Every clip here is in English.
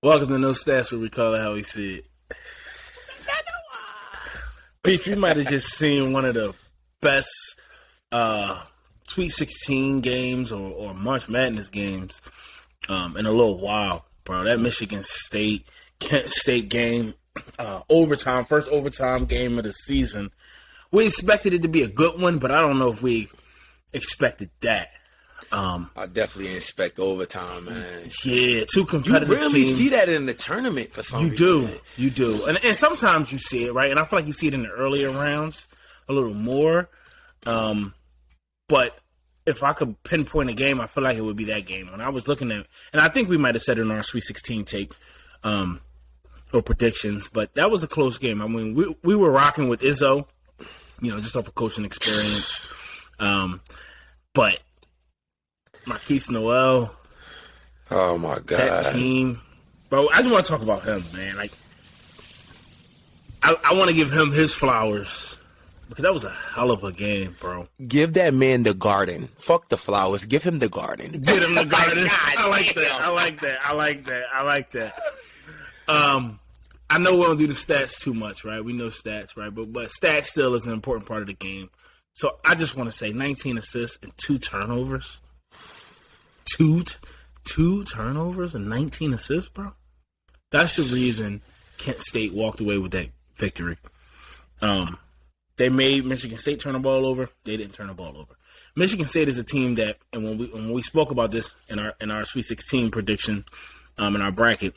Welcome to No Stats, where we call it how we see it. Peach, you might have just seen one of the best Sweet 16 games or March Madness games in a little while, bro. That Michigan State, Kent State game, overtime, first overtime game of the season. We expected it to be a good one, but I don't know if we expected that. I definitely expect overtime, man. Yeah, two competitive teams. You really see that in the tournament for some reason. You do. And sometimes you see it, right? And I feel like you see it in the earlier rounds a little more. But if I could pinpoint a game, I feel like it would be that game. When I was looking at, and I think we might have said it in our Sweet 16 tape or predictions, but that was a close game. I mean, we were rocking with Izzo, just off of coaching experience. But Marquise Noel. Oh, my God. That team. Bro, I just want to talk about him, man. Like, I want to give him his flowers because that was a hell of a game, bro. Give that man the garden. Fuck the flowers. Give him the garden. Give him the garden. I like that. I know we don't do the stats too much, right? We know stats, right? But stats still is an important part of the game. So I just want to say 19 assists and 2 turnovers. Two turnovers and 19 assists, bro. That's the reason Kent State walked away with that victory. They made Michigan State turn the ball over. They didn't turn the ball over. Michigan State is a team that, and when we spoke about this in our Sweet 16 prediction, in our bracket,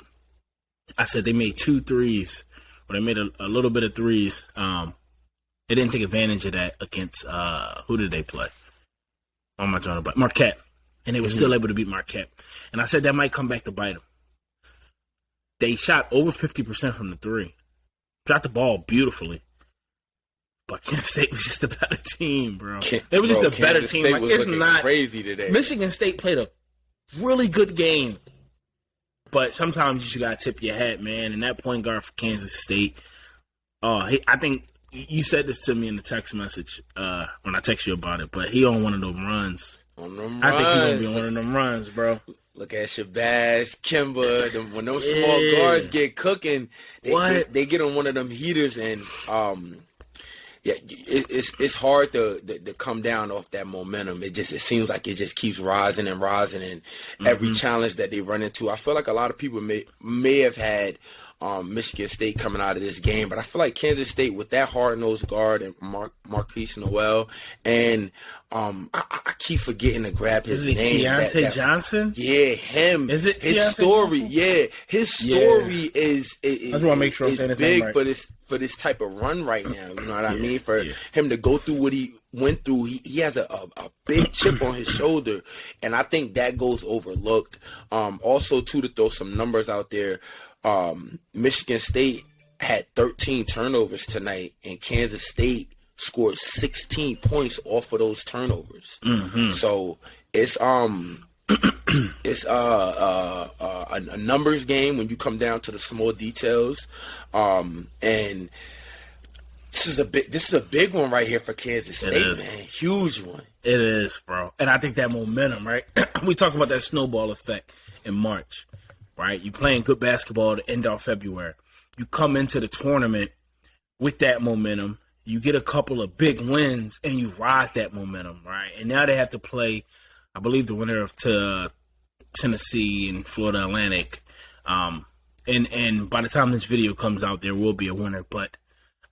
I said they made 2 threes, or they made a little bit of threes. They didn't take advantage of that against who did they play? Oh, am I drawing about Marquette? And they were still able to beat Marquette. And I said that might come back to bite them. They shot over 50% from the 3. Shot the ball beautifully. But Kent State was just a better team, bro. They were just a better team. State like, was it's looking not crazy today. Michigan State played a really good game. But sometimes you just got to tip your hat, man. And that point guard for Kansas State, I think you said this to me in the text message when I text you about it, but he on one of those runs. I think he's going to be on one of them runs, bro. Look at Shabazz, Kimba. When those small guards get cooking, they get on one of them heaters, and it's hard to come down off that momentum. It seems like it just keeps rising and rising, and every challenge that they run into, I feel like a lot of people may have had Michigan State coming out of this game, but I feel like Kansas State with that hard-nosed guard and Marquise Noel, and I keep forgetting to grab his name. Keontae Johnson? Yeah, him. Is it his Keontae story? Johnson? Yeah, his story is I just want to make sure I'm saying his name big right. for this type of run right now. You know what I mean? For him to go through what he went through, he has a big chip on his shoulder, and I think that goes overlooked. Also, too, to throw some numbers out there. Michigan State had 13 turnovers tonight, and Kansas State scored 16 points off of those turnovers. So it's a numbers game when you come down to the small details. And this is a big one right here for Kansas State, man. Huge one. It is, bro. And I think that momentum, right? We talk about that snowball effect in March. Right, you playing good basketball to end off February. You come into the tournament with that momentum. You get a couple of big wins, and you ride that momentum, right? And now they have to play, I believe, the winner of Tennessee and Florida Atlantic. And by the time this video comes out, there will be a winner. But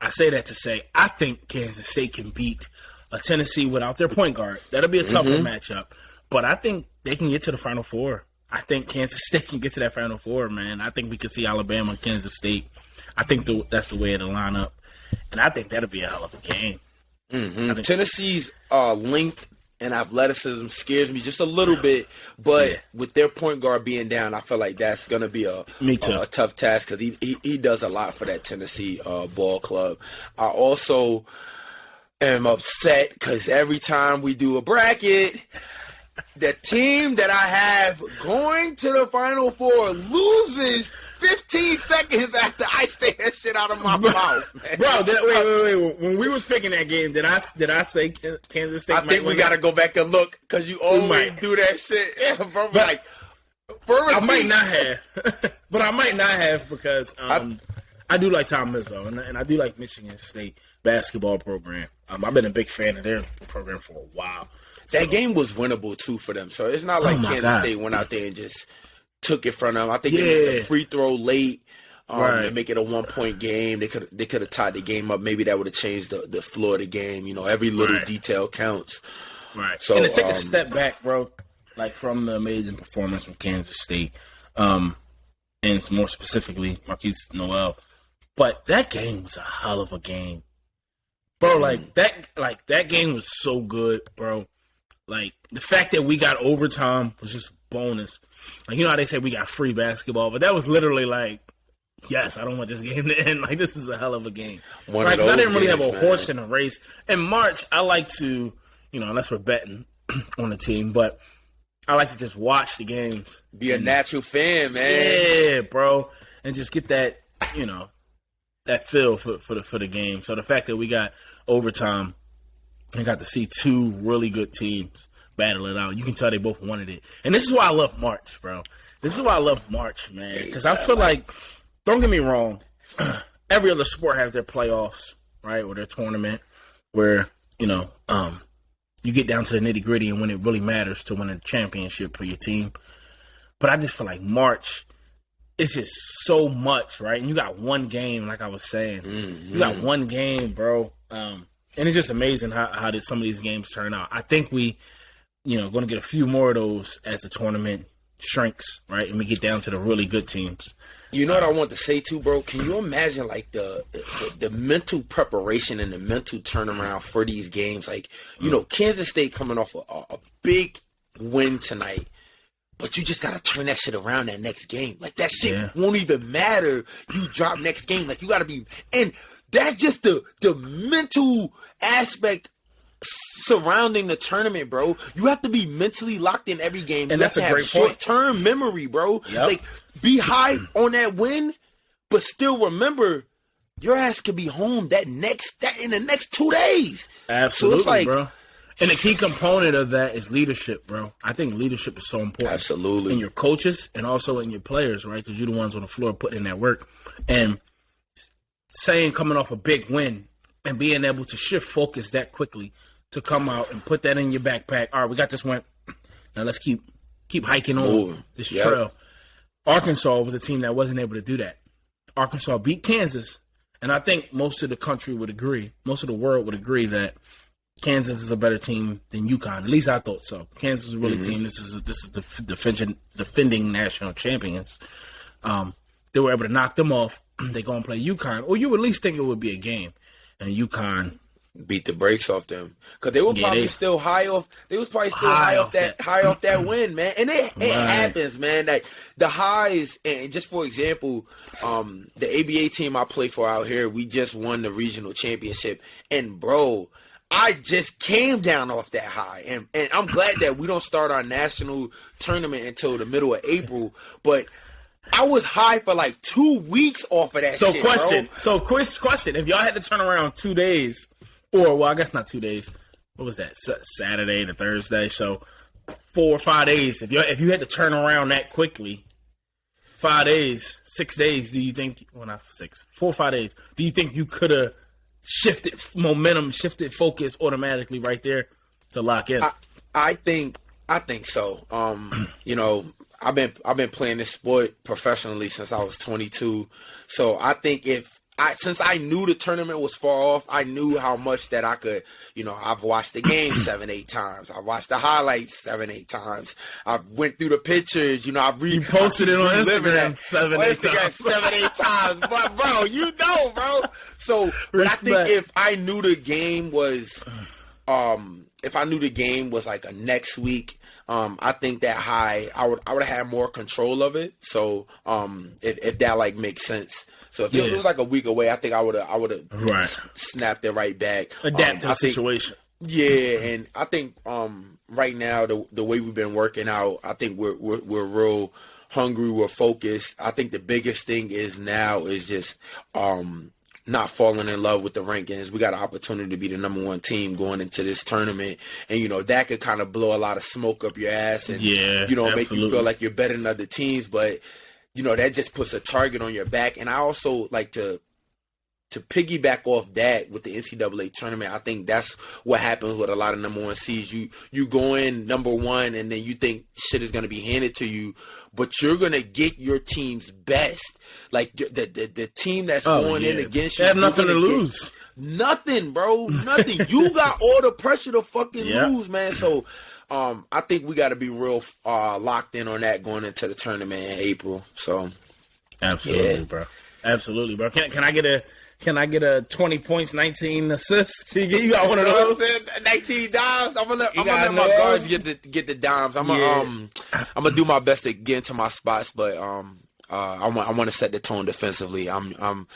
I say that to say I think Kansas State can beat a Tennessee without their point guard. That'll be a tougher matchup. But I think they can get to the Final Four. I think Kansas State can get to that Final Four, man. I think we could see Alabama and Kansas State. I think that's the way it'll line up. And I think that'll be a hell of a game. Tennessee's length and athleticism scares me just a little bit. But with their point guard being down, I feel like that's going to be a tough task because he does a lot for that Tennessee ball club. I also am upset because every time we do a bracket – the team that I have going to the Final Four loses 15 seconds after I say that shit out of my mouth, man. Bro, wait. When we was picking that game, did I say Kansas State? I think we got to go back and look because you always do that shit. Yeah, bro. Like, I might not have, but I might not have because I do like Tom Izzo, and I do like Michigan State basketball program. I've been a big fan of their program for a while. That game was winnable too for them, so it's not like Kansas State went out there and just took it from them. I think they missed a free throw late. And make it a 1-point game. They could have tied the game up. Maybe that would have changed the floor of the game. You know, every little detail counts. Right. So, and to take a step back, bro, like from the amazing performance from Kansas State, and more specifically Marquise Noel, but that game was a hell of a game, bro. That game was so good, bro. Like the fact that we got overtime was just a bonus. Like, you know how they say we got free basketball, but that was literally like, yes, I don't want this game to end. Like, this is a hell of a game. Right? Because I didn't really have a horse in a race. In March, I like to, you know, unless we're betting on the team, but I like to just watch the games. Be a natural fan, man. Yeah, bro. And just get that, you know, that feel for the game. So the fact that we got overtime and got to see two really good teams battle it out, you can tell they both wanted it. And this is why I love March, bro. This is why I love March, man. Because I feel like, don't get me wrong, every other sport has their playoffs, right, or their tournament where, you know, you get down to the nitty-gritty and when it really matters to win a championship for your team. But I just feel like March, it's just so much, right? And you got one game, like I was saying. Mm-hmm. You got one game, bro. And it's just amazing how did some of these games turn out. I think we, you know, going to get a few more of those as the tournament shrinks, right? And we get down to the really good teams. You know what I want to say too, bro? Can you imagine like the mental preparation and the mental turnaround for these games? Like, you know, Kansas State coming off a big win tonight, but you just got to turn that shit around that next game. Like, that shit won't even matter. You drop next game. Like, you got to be, and that's just the mental aspect surrounding the tournament, bro. You have to be mentally locked in every game. And you that's a have great short-term memory, bro. Yep. Like, be high on that win, but still remember your ass could be home in the next 2 days. Absolutely, so it's like, bro. And the key component of that is leadership, bro. I think leadership is so important. Absolutely. In your coaches and also in your players, right? Because you're the ones on the floor putting in that work. And saying coming off a big win and being able to shift focus that quickly to come out and put that in your backpack. All right, we got this win. Now let's keep hiking on this trail. Arkansas was a team that wasn't able to do that. Arkansas beat Kansas, and I think most of the country would agree, most of the world would agree that Kansas is a better team than UConn. At least I thought so. Kansas is a really team. This is the defending national champions. They were able to knock them off. They go and play UConn, or you would at least think it would be a game. And UConn beat the brakes off them because they were probably still high off. They was probably still high off that win, man. And it happens, man. Like the highs, and just for example, the ABA team I play for out here, we just won the regional championship, and bro, I just came down off that high, and I'm glad that we don't start our national tournament until the middle of April, but I was high for like 2 weeks off of that shit, bro. So question. If y'all had to turn around 2 days, or, well, I guess not 2 days. What was that? Saturday to Thursday. So 4 or 5 days. If you had to turn around that quickly, 5 days, 6 days, do you think, well, not 6, 4 or 5 days, do you think you could have shifted momentum, shifted focus automatically right there to lock in? I think so. You know, I've been playing this sport professionally since I was 22. So I think since I knew the tournament was far off, I knew how much that I could, you know, I've watched the game 7-8 times. I watched the highlights 7-8 times. I went through the pictures, you know, you posted it on Instagram 7-8 times. But bro, you know, bro. So but I think if I knew the game was like a next week, I think that high, I would have had more control of it. So if that like makes sense. So if it was like a week away, I think I would have snapped it right back. Adapt to the situation. Yeah, and I think right now the way we've been working out, I think we're real hungry, we're focused. I think the biggest thing is now is just not falling in love with the rankings. We got an opportunity to be the number one team going into this tournament. And, that could kind of blow a lot of smoke up your ass and, make you feel like you're better than other teams. But, that just puts a target on your back. And I also like to piggyback off that with the NCAA tournament. I think that's what happens with a lot of number one seeds. You go in number one and then you think shit is going to be handed to you, but you're going to get your team's best. Like the team that's going in against you. They have nothing to lose. Nothing, bro. Nothing. You got all the pressure to fucking lose, man. So I think we got to be real locked in on that going into the tournament in April. So absolutely, bro. Absolutely, bro. Can I get a 20 points, 19 assists? You got one of those? 19 dimes. I'm gonna let my guards get the dimes. I'm gonna do my best to get into my spots, but I want to set the tone defensively. I'm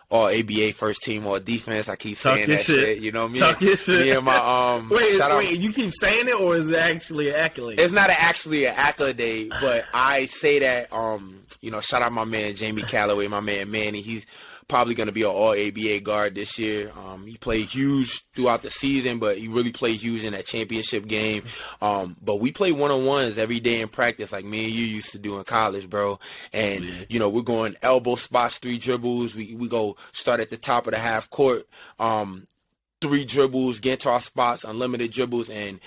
all ABA first team, all defense. I keep saying that shit. You know me. Talk your shit. Me and my wait. You keep saying it, or is it actually an accolade? It's not actually an accolade, but I say that. Shout out my man Jamie Calloway, my man Manny. He's probably going to be an all-ABA guard this year. He played huge throughout the season, but he really played huge in that championship game. But we play one-on-ones every day in practice like me and you used to do in college, bro. And, we're going elbow spots, 3 dribbles. We go start at the top of the half court, 3 dribbles, get to our spots, unlimited dribbles. And,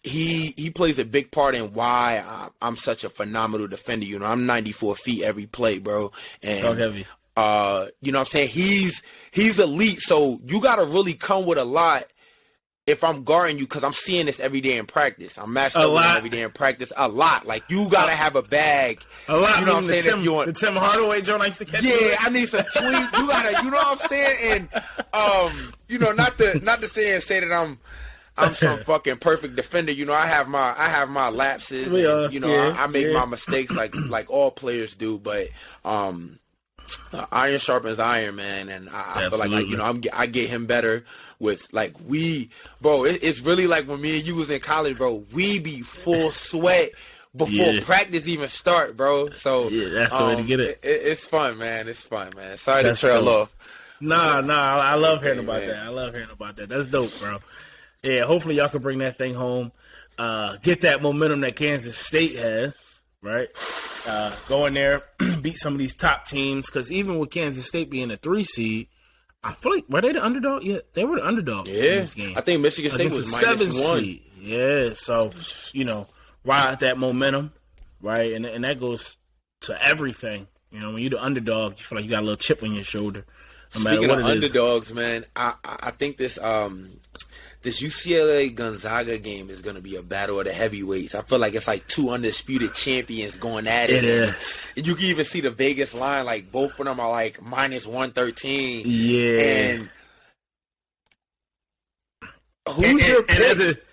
he plays a big part in why I'm such a phenomenal defender. I'm 94 feet every play, bro. And Dog heavy. You know what I'm saying? He's elite, so you got to really come with a lot if I'm guarding you, because I'm seeing this every day in practice. I'm matched up with him every day in practice a lot. Like, you got to have a bag. A lot. You know what I'm saying? The Tim Hardaway joint I used to catch. Yeah, I need some tweet. You got to, you know what I'm saying? And, not to say that I'm some fucking perfect defender. I have my lapses. And, I make my mistakes like all players do, but iron sharpens iron, man, and I feel like I get him better with bro. It's really like when me and you was in college, bro. We be full sweat before practice even start, bro. So that's the way to get it. It's fun, man. It's fun, man. Sorry to trail off. Nah. I love hearing about that. I love hearing about that. That's dope, bro. Yeah, hopefully y'all can bring that thing home. Get that momentum that Kansas State has. Right, go in there, beat some of these top teams. Because even with Kansas State being a 3 seed, I feel like were they the underdog? Yeah, they were the underdog in this game. I think Michigan State was -1 seed. Yeah, so ride that momentum, right, and that goes to everything. When you're the underdog, you feel like you got a little chip on your shoulder. No matter Speaking what of underdogs, man, I think this UCLA Gonzaga game is going to be a battle of the heavyweights. I feel like it's like 2 undisputed champions going at it. It is. And you can even see the Vegas line, like both of them are like -113. Yeah. And who's your pick?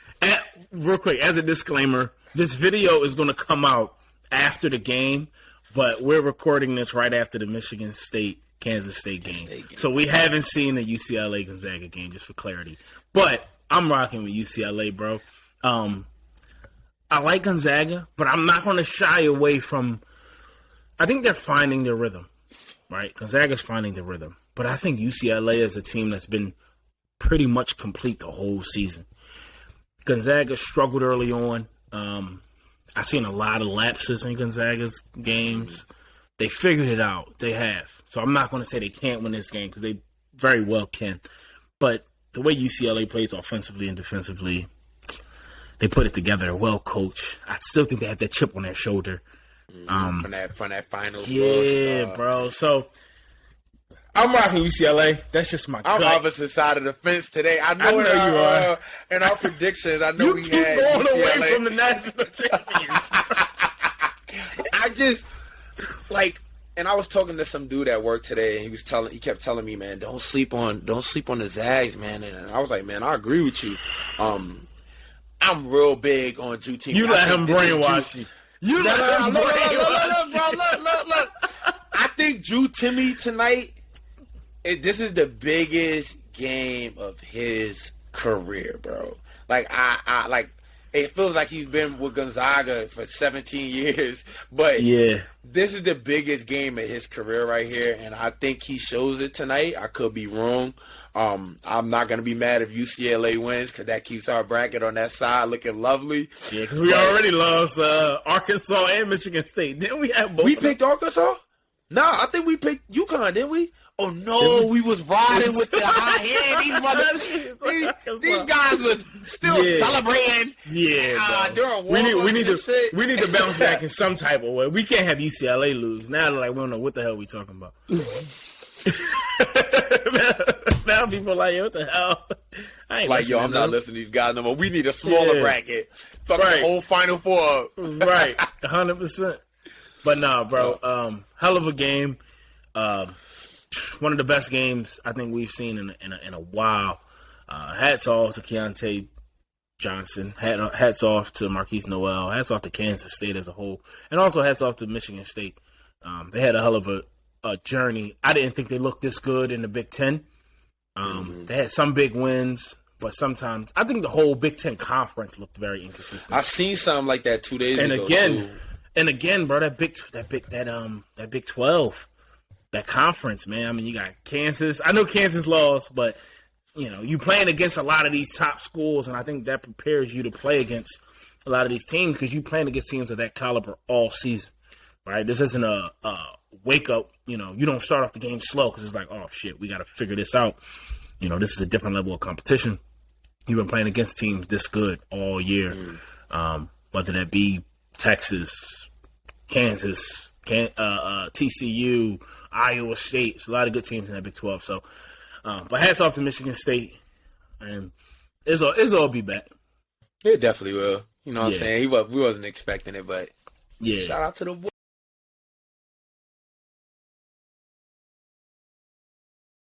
Real quick, as a disclaimer, this video is going to come out after the game, but we're recording this right after the Michigan State Kansas State game. So we haven't seen the UCLA Gonzaga game, just for clarity. But I'm rocking with UCLA, bro. I like Gonzaga, but I'm not going to shy away from. I think they're finding their rhythm, right? Gonzaga's finding their rhythm, but I think UCLA is a team that's been pretty much complete the whole season. Gonzaga struggled early on. I've seen a lot of lapses in Gonzaga's games. They figured it out. They have. So I'm not going to say they can't win this game because they very well can. But the way UCLA plays offensively and defensively, they put it together. Well coached. I still think they have that chip on their shoulder. From that finals. Yeah, bro. So I'm rocking UCLA. That's just my I'm gut. opposite side of the fence today. I know you are. In our predictions, I know You we keep had going UCLA. away from the national champions. I just and I was talking to some dude at work today, and he kept telling me, man, don't sleep on the Zags, man. And I was like, man, I agree with you. I'm real big on Drew Timmy. You let him brainwash you. You let him brainwash you. Look. I think Drew Timmy tonight, this is the biggest game of his career, bro. it feels like he's been with Gonzaga for 17 years. But this is the biggest game of his career right here, and I think he shows it tonight. I could be wrong. I'm not going to be mad if UCLA wins because that keeps our bracket on that side looking lovely. Yeah, because we already lost Arkansas and Michigan State. Didn't we have both? We picked Arkansas? No, I think we picked UConn, didn't we? Oh, no, we was riding with the high hand. These guys was still celebrating. Yeah, we need to bounce back in some type of way. We can't have UCLA lose. Now they're like, we don't know what the hell we talking about. Now people are like, what the hell? I ain't like, I'm not listening to these guys no more. We need a smaller bracket. Fuck the whole Final Four. Right, 100%. But nah, bro, hell of a game. One of the best games I think we've seen in a while. Hats off to Keontae Johnson. Hats off to Marquise Noel. Hats off to Kansas State as a whole. And also hats off to Michigan State. They had a hell of a journey. I didn't think they looked this good in the Big Ten. They had some big wins, but sometimes I think the whole Big Ten conference looked very inconsistent. I seen something like that 2 days ago. And again, bro, that Big 12, that conference, man. I mean, you got Kansas. I know Kansas lost, but you playing against a lot of these top schools, and I think that prepares you to play against a lot of these teams because you playing against teams of that caliber all season, right? This isn't a wake up. You don't start off the game slow because it's like, oh shit, we got to figure this out. This is a different level of competition. You've been playing against teams this good all year, whether that be Texas, Kansas, TCU, Iowa State. It's a lot of good teams in that Big 12. So, but hats off to Michigan State, and Izzo be back. It definitely will. You know what I'm saying? We wasn't expecting it, but shout out to the boy.